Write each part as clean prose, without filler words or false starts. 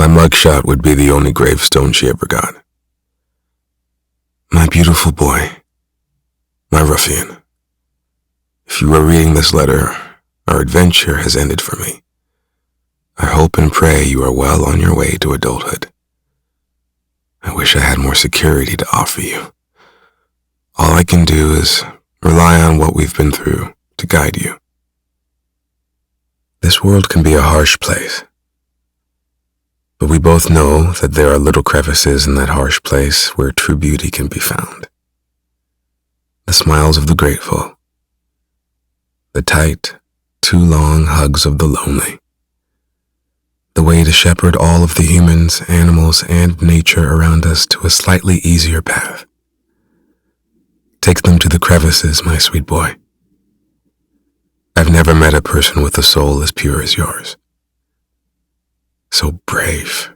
My mugshot would be the only gravestone she ever got. My beautiful boy, my Ruffian, if you are reading this letter, our adventure has ended for me. I hope and pray you are well on your way to adulthood. I wish I had more security to offer you. All I can do is rely on what we've been through to guide you. This world can be a harsh place, but we both know that there are little crevices in that harsh place where true beauty can be found. The smiles of the grateful, the tight, too long hugs of the lonely, the way to shepherd all of the humans, animals, and nature around us to a slightly easier path. Take them to the crevices, my sweet boy. I've never met a person with a soul as pure as yours. So brave,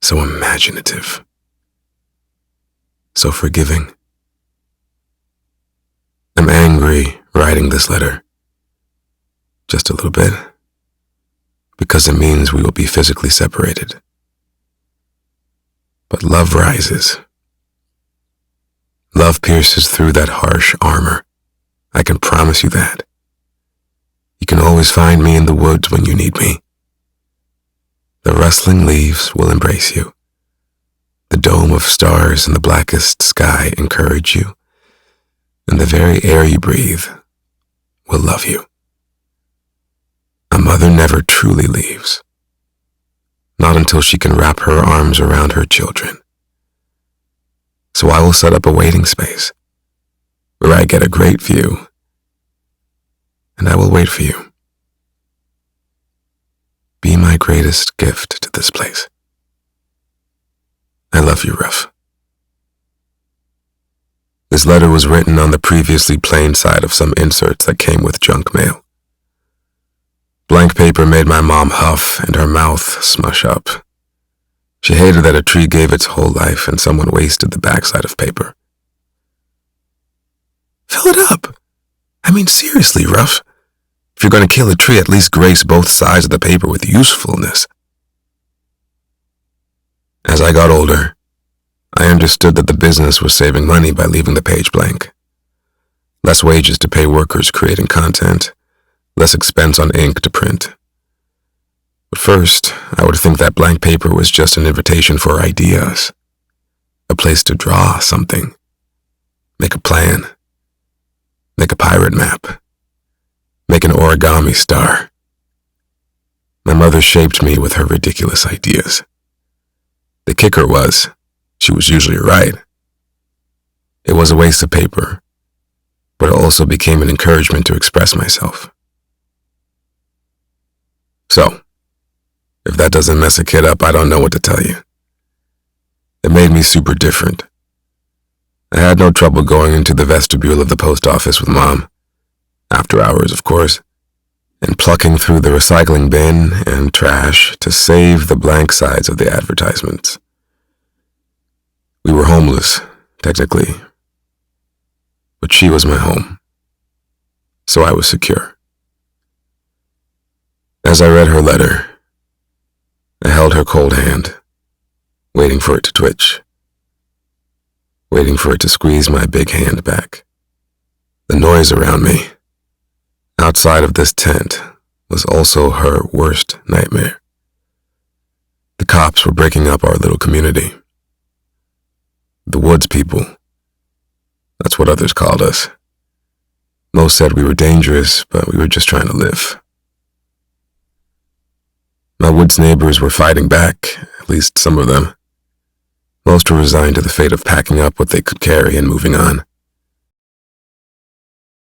so imaginative, so forgiving. I'm angry writing this letter, just a little bit, because it means we will be physically separated. But love rises. Love pierces through that harsh armor. I can promise you that. You can always find me in the woods when you need me. The rustling leaves will embrace you. The dome of stars in the blackest sky encourage you, and the very air you breathe will love you. A mother never truly leaves, not until she can wrap her arms around her children. So I will set up a waiting space where I get a great view, and I will wait for you. Be my greatest gift to this place. I love you, Ruff. This letter was written on the previously plain side of some inserts that came with junk mail. Blank paper made my mom huff and her mouth smush up. She hated that a tree gave its whole life and someone wasted the backside of paper. Fill it up. I mean, seriously, Ruff. If you're going to kill a tree, at least grace both sides of the paper with usefulness. As I got older, I understood that the business was saving money by leaving the page blank. Less wages to pay workers creating content, less expense on ink to print. But first, I would think that blank paper was just an invitation for ideas, a place to draw something, make a plan, make a pirate map, make an origami star. My mother shaped me with her ridiculous ideas. The kicker was, she was usually right. It was a waste of paper, but it also became an encouragement to express myself. So, if that doesn't mess a kid up, I don't know what to tell you. It made me super different. I had no trouble going into the vestibule of the post office with Mom, after hours, of course, and plucking through the recycling bin and trash to save the blank sides of the advertisements. We were homeless, technically, but she was my home, so I was secure. As I read her letter, I held her cold hand, waiting for it to twitch, waiting for it to squeeze my big hand back. The noise around me, outside of this tent, was also her worst nightmare. The cops were breaking up our little community. The woods people, that's what others called us. Most said we were dangerous, but we were just trying to live. My woods neighbors were fighting back, at least some of them. Most were resigned to the fate of packing up what they could carry and moving on.